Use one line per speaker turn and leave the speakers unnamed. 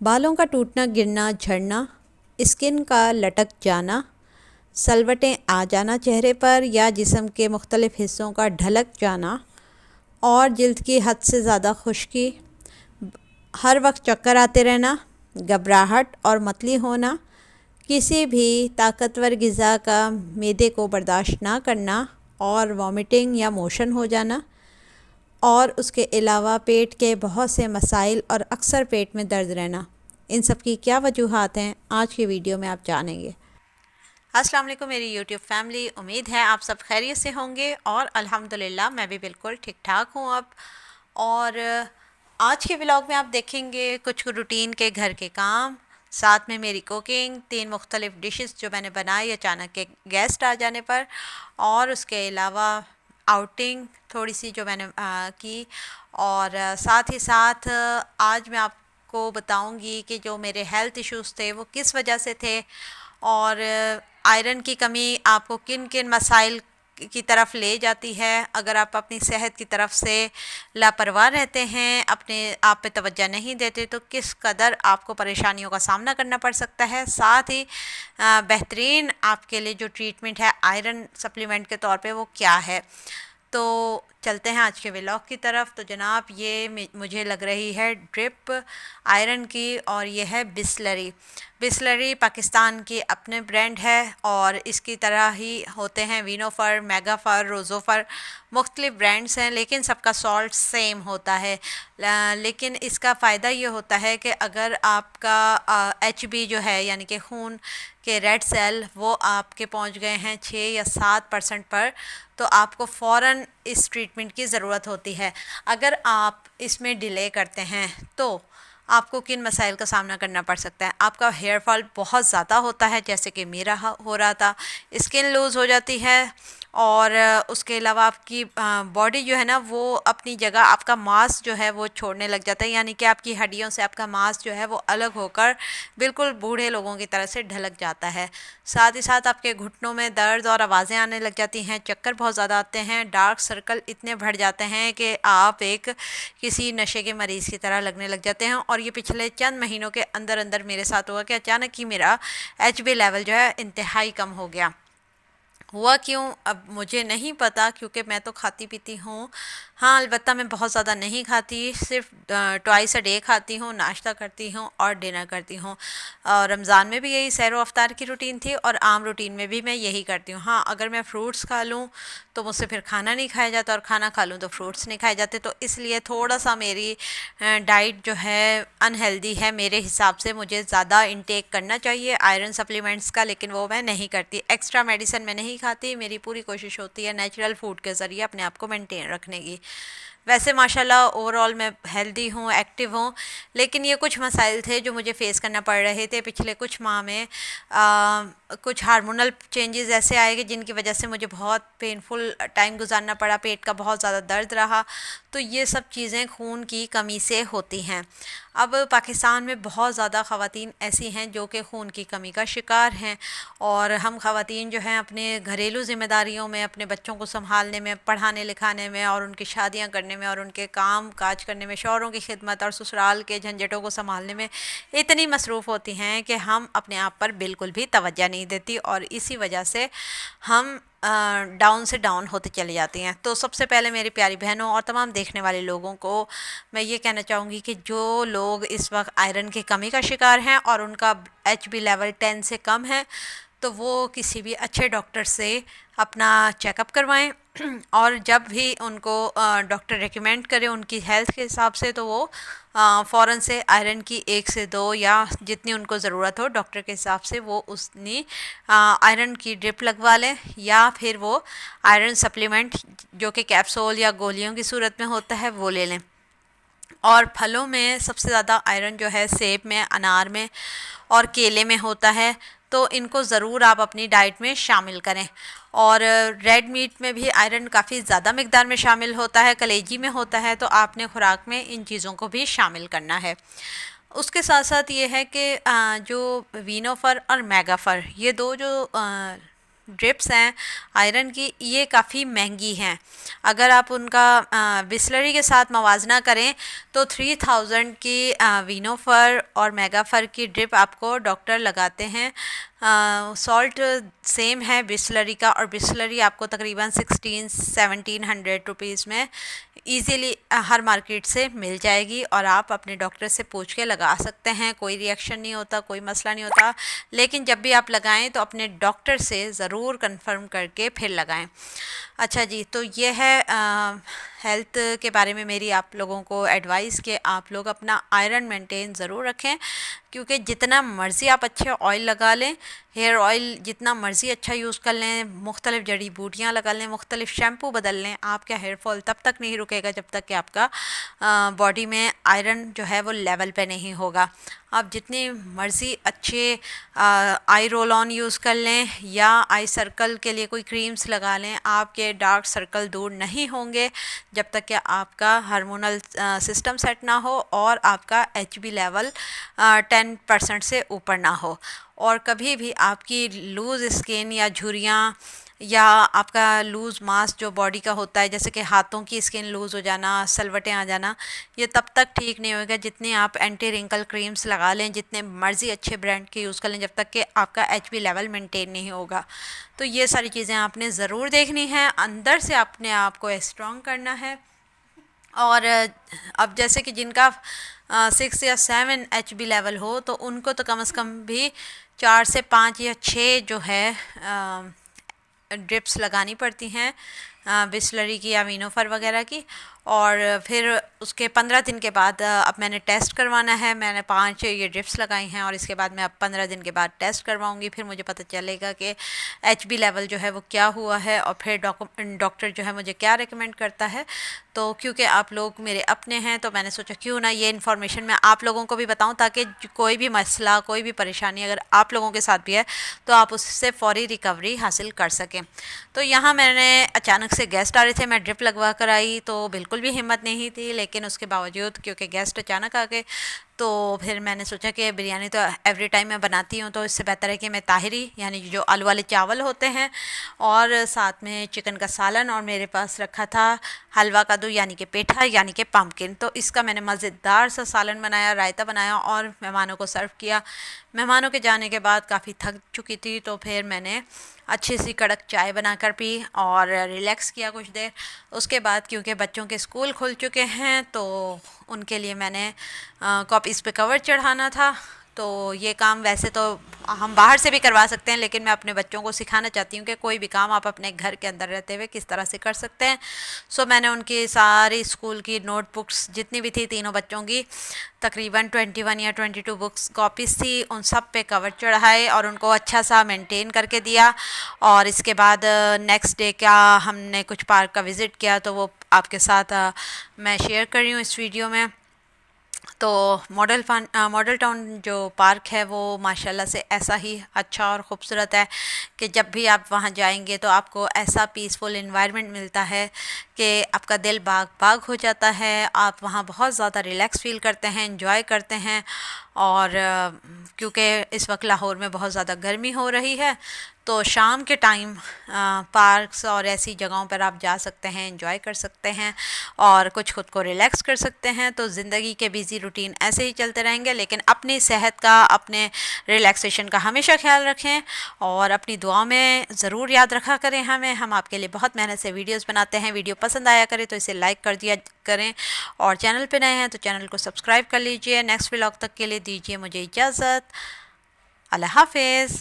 बालों का टूटना गिरना झड़ना, स्किन का लटक जाना, सलवटें आ जाना चेहरे पर या जिस्म के मुख्तलिफ़ हिस्सों का ढलक जाना और जिल्द की हद से ज़्यादा खुश्की, हर वक्त चक्कर आते रहना, घबराहट और मतली होना, किसी भी ताकतवर ग़िज़ा का मैदे को बर्दाश्त ना करना और वॉमिटिंग या मोशन हो जाना, और उसके अलावा पेट के बहुत से मसाइल और अक्सर पेट में दर्द रहना। इन सब की क्या वजूहात हैं, आज की वीडियो में आप जानेंगे। अस्सलाम वालेकुम मेरी यूट्यूब फैमिली, उम्मीद है आप सब खैरियत से होंगे और अल्हम्दुलिल्लाह मैं भी बिल्कुल ठीक ठाक हूँ अब। और आज के व्लॉग में आप देखेंगे कुछ रूटीन के घर के काम, साथ में मेरी कुकिंग, 3 मुख्तलिफ़ डिशेस जो मैंने बनाई अचानक के गेस्ट आ जाने पर, और उसके अलावा आउटिंग थोड़ी सी जो मैंने की। और साथ ही साथ आज मैं आपको बताऊंगी कि जो मेरे हेल्थ इश्यूज़ थे वो किस वजह से थे, और आयरन की कमी आपको किन किन मसाइल की तरफ ले जाती है अगर आप अपनी सेहत की तरफ से लापरवाह रहते हैं, अपने आप पे तवज्जो नहीं देते, तो किस कदर आपको परेशानियों का सामना करना पड़ सकता है। साथ ही बेहतरीन आपके लिए जो ट्रीटमेंट है आयरन सप्लीमेंट के तौर पे वो क्या है। तो चलते हैं आज के व्लॉग की तरफ। तो जनाब ये मुझे लग रही है ड्रिप आयरन की, और ये है बिसलरी। बिसलरी पाकिस्तान की अपने ब्रांड है और इसकी तरह ही होते हैं वीनोफर, मेगाफर, रोज़ोफर, मुख्तलिफ ब्रांड्स हैं लेकिन सबका सॉल्ट सेम होता है। लेकिन इसका फ़ायदा ये होता है कि अगर आपका HB जो है यानी कि खून के रेड सेल वो आपके पहुंच गए हैं 6 या 7% पर, तो आपको फ़ौरन इस ट्रीटमेंट की ज़रूरत होती है। अगर आप इसमें डिले करते हैं तो आपको किन मसाइल का सामना करना पड़ सकता है। आपका हेयर फॉल बहुत ज़्यादा होता है, जैसे कि मेरा हो रहा था, स्किन लूज़ हो जाती है, और उसके अलावा आपकी बॉडी जो है ना वो अपनी जगह, आपका मांस जो है वो छोड़ने लग जाता है, यानी कि आपकी हड्डियों से आपका मांस जो है वो अलग होकर बिल्कुल बूढ़े लोगों की तरह से ढलक जाता है। साथ ही साथ आपके घुटनों में दर्द और आवाज़ें आने लग जाती हैं, चक्कर बहुत ज़्यादा आते हैं, डार्क सर्कल इतने बढ़ जाते हैं कि आप एक किसी नशे के मरीज़ की तरह लगने लग जाते हैं। और ये पिछले चंद महीनों के अंदर अंदर मेरे साथ हुआ कि अचानक ही मेरा HB लेवल जो है इंतहाई कम हो गया। हुआ क्यों अब मुझे नहीं पता, क्योंकि मैं तो खाती पीती हूँ। हाँ, अलबत्ता मैं बहुत ज़्यादा नहीं खाती, सिर्फ ट्वाइस अ डे खाती हूँ, नाश्ता करती हूँ और डिनर करती हूँ। और रमज़ान में भी यही सैर व अफ्तार की रूटीन थी और आम रूटीन में भी मैं यही करती हूँ। हाँ, अगर मैं फ्रूट्स खा लूँ तो मुझसे फिर खाना नहीं खाया जाता, और खाना खा लूँ तो फ्रूट्स नहीं खाए जाते, तो इसलिए थोड़ा सा मेरी डाइट जो है अनहेल्दी है मेरे हिसाब से। मुझे ज़्यादा इंटेक करना चाहिए आयरन सप्लीमेंट्स का, लेकिन वो मैं नहीं करती। एक्स्ट्रा मेडिसिन मैं नहीं खाती, मेरी पूरी कोशिश होती है नेचुरल फूड के ज़रिए अपने आप को मेंटेन रखने की। वैसे माशाल्लाह ओवरऑल मैं हेल्दी हूँ, एक्टिव हूँ, लेकिन ये कुछ मसाइल थे जो मुझे फ़ेस करना पड़ रहे थे पिछले कुछ माह में। कुछ हार्मोनल चेंजेस ऐसे आए कि जिनकी वजह से मुझे बहुत पेनफुल टाइम गुजारना पड़ा, पेट का बहुत ज़्यादा दर्द रहा। तो ये सब चीज़ें खून की कमी से होती हैं। अब पाकिस्तान में बहुत ज़्यादा ख़वातीन ऐसी हैं जो कि खून की कमी का शिकार हैं, और हम ख़वातीन जो हैं अपने घरेलू ज़िम्मेदारियों में, अपने बच्चों को संभालने में, पढ़ाने लिखाने में और उनकी शादियां करने में और उनके काम काज करने में, शौहरों की खिदमत और ससुराल के झंझटों को संभालने में इतनी मसरूफ़ होती हैं कि हम अपने आप पर बिल्कुल भी तवज्जो नहीं देती, और इसी वजह से हम डाउन से डाउन होते चले जाती हैं। तो सबसे पहले मेरी प्यारी बहनों और तमाम देखने वाले लोगों को मैं ये कहना चाहूँगी कि जो लोग इस वक्त आयरन की कमी का शिकार हैं और उनका HB लेवल 10 से कम है, तो वो किसी भी अच्छे डॉक्टर से अपना चेकअप करवाएं, और जब भी उनको डॉक्टर रेकमेंड करे उनकी हेल्थ के हिसाब से, तो वो फ़ौरन से आयरन की 1 से 2 या जितनी उनको ज़रूरत हो डॉक्टर के हिसाब से वो उतनी आयरन की ड्रिप लगवा लें, या फिर वो आयरन सप्लीमेंट जो कि कैप्सूल या गोलियों की सूरत में होता है वो ले लें। और फलों में सबसे ज़्यादा आयरन जो है सेब में, अनार में और केले में होता है, तो इनको ज़रूर आप अपनी डाइट में शामिल करें। और रेड मीट में भी आयरन काफ़ी ज़्यादा मिकदार में शामिल होता है, कलेजी में होता है, तो आपने खुराक में इन चीज़ों को भी शामिल करना है। उसके साथ साथ ये है कि जो वीनोफर और मेगाफर, ये दो जो ड्रिप्स हैं आयरन की, ये काफ़ी महंगी हैं। अगर आप उनका बिस्लरी के साथ मवाजना करें तो 3000 की वीनोफर और मेगाफर की ड्रिप आपको डॉक्टर लगाते हैं। सॉल्ट सेम है बिस्लरी का, और बिस्लरी आपको तकरीबन 1600-1700 रुपीज़ में ईज़िली हर मार्केट से मिल जाएगी, और आप अपने डॉक्टर से पूछ के लगा सकते हैं। कोई रिएक्शन नहीं होता, कोई मसला नहीं होता, लेकिन जब भी आप लगाएं तो अपने डॉक्टर से ज़रूर कंफर्म करके फिर लगाएं। अच्छा जी, तो ये है हेल्थ के बारे में मेरी आप लोगों को एडवाइस कि आप लोग अपना आयरन मेंटेन ज़रूर रखें, क्योंकि जितना मर्ज़ी आप अच्छे ऑयल लगा लें, हेयर ऑयल जितना मर्ज़ी अच्छा यूज़ कर लें, मुख्तलिफ़ जड़ी बूटियाँ लगा लें, मुख्तलिफ़ शैम्पू बदल लें, आपका हेयर फॉल तब तक नहीं रुकेगा जब तक कि आपका बॉडी में आयरन जो है वो लेवल पे नहीं होगा। आप जितनी मर्ज़ी अच्छे आई रोल ऑन यूज़ कर लें या आई सर्कल के लिए कोई क्रीम्स लगा लें, आपके डार्क सर्कल दूर नहीं होंगे जब तक कि आपका हार्मोनल सिस्टम सेट ना हो और आपका HB लेवल 10% से ऊपर ना हो। और कभी भी आपकी लूज़ स्किन या झुर्रियाँ या आपका लूज़ मास जो बॉडी का होता है, जैसे कि हाथों की स्किन लूज़ हो जाना, सलवटें आ जाना, ये तब तक ठीक नहीं होगा जितने आप एंटी रिंकल क्रीम्स लगा लें, जितने मर्ज़ी अच्छे ब्रांड के यूज़ कर लें, जब तक कि आपका HB लेवल मेंटेन नहीं होगा। तो ये सारी चीज़ें आपने ज़रूर देखनी है, अंदर से अपने आप को स्ट्रॉन्ग करना है। और अब जैसे कि जिनका 6 या 7 HB लेवल हो, तो उनको तो कम से कम भी 4 से 5 या 6 जो है ड्रिप्स लगानी पड़ती हैं बिस्लरी की या वीनोफर वगैरह की। और फिर उसके 15 दिन के बाद अब मैंने टेस्ट करवाना है। मैंने 5 ये ड्रिप्स लगाई हैं और इसके बाद मैं अब 15 दिन के बाद टेस्ट करवाऊंगी, फिर मुझे पता चलेगा कि HB लेवल जो है वो क्या हुआ है और फिर डॉक्टर जो है मुझे क्या रिकमेंड करता है। तो क्योंकि आप लोग मेरे अपने हैं तो मैंने सोचा क्यों ना ये इन्फॉर्मेशन मैं आप लोगों को भी बताऊं, ताकि कोई भी मसला, कोई भी परेशानी अगर आप लोगों के साथ भी है तो आप उससे फ़ौरी रिकवरी हासिल कर सकें। तो यहाँ मैंने अचानक से गेस्ट आ रहे थे, मैं ड्रिप लगवा कर आई तो बिल्कुल भी हिम्मत नहीं थी, लेकिन उसके बावजूद क्योंकि गेस्ट अचानक आ गए तो फिर मैंने सोचा कि बिरयानी तो एवरी टाइम मैं बनाती हूँ, तो इससे बेहतर है कि मैं ताहिरी यानी जो आलू वाले चावल होते हैं और साथ में चिकन का सालन, और मेरे पास रखा था हलवा कद्दू यानी कि पेठा यानी कि पम्पकिन। तो इसका मैंने मज़ेदार सा सालन बनाया, रायता बनाया और मेहमानों को सर्व किया। मेहमानों के जाने के बाद काफ़ी थक चुकी थी तो फिर मैंने अच्छी सी कड़क चाय बनाकर पी और रिलैक्स किया कुछ देर। उसके बाद क्योंकि बच्चों के स्कूल खुल चुके हैं तो उनके लिए मैंने कॉपीज़ पे कवर चढ़ाना था। तो ये काम वैसे तो हम बाहर से भी करवा सकते हैं, लेकिन मैं अपने बच्चों को सिखाना चाहती हूँ कि कोई भी काम आप अपने घर के अंदर रहते हुए किस तरह से कर सकते हैं। सो मैंने उनकी सारी स्कूल की नोटबुक्स जितनी भी थी, तीनों बच्चों की तकरीबन 21 या 22 बुक्स कॉपीज़ थी, उन सब पे कवर चढ़ाए और उनको अच्छा सा मेंटेन करके दिया। और इसके बाद नेक्स्ट डे क्या हमने कुछ पार्क का विज़िट किया, तो वो आपके साथ मैं शेयर कर रही हूँ इस वीडियो में। तो मॉडल टाउन जो पार्क है वो माशाल्लाह से ऐसा ही अच्छा और ख़ूबसूरत है कि जब भी आप वहाँ जाएंगे तो आपको ऐसा पीसफुल इन्वायरमेंट मिलता है कि आपका दिल बाग बाग हो जाता है। आप वहाँ बहुत ज़्यादा रिलैक्स फील करते हैं, एंजॉय करते हैं। और क्योंकि इस वक्त लाहौर में बहुत ज़्यादा गर्मी हो रही है तो शाम के टाइम पार्क्स और ऐसी जगहों पर आप जा सकते हैं, एंजॉय कर सकते हैं और कुछ खुद को रिलैक्स कर सकते हैं। तो ज़िंदगी के बिज़ी रूटीन ऐसे ही चलते रहेंगे, लेकिन अपनी सेहत का, अपने रिलैक्सेशन का हमेशा ख्याल रखें और अपनी दुआ में ज़रूर याद रखा करें हमें। हम आपके लिए बहुत मेहनत से वीडियोस बनाते हैं। वीडियो पसंद आया करे तो इसे लाइक कर दिया करें और चैनल पे नए हैं तो चैनल को सब्सक्राइब कर लीजिए। नेक्स्ट व्लॉग तक के लिए दीजिए मुझे इजाज़त। अल्लाह हाफिज़।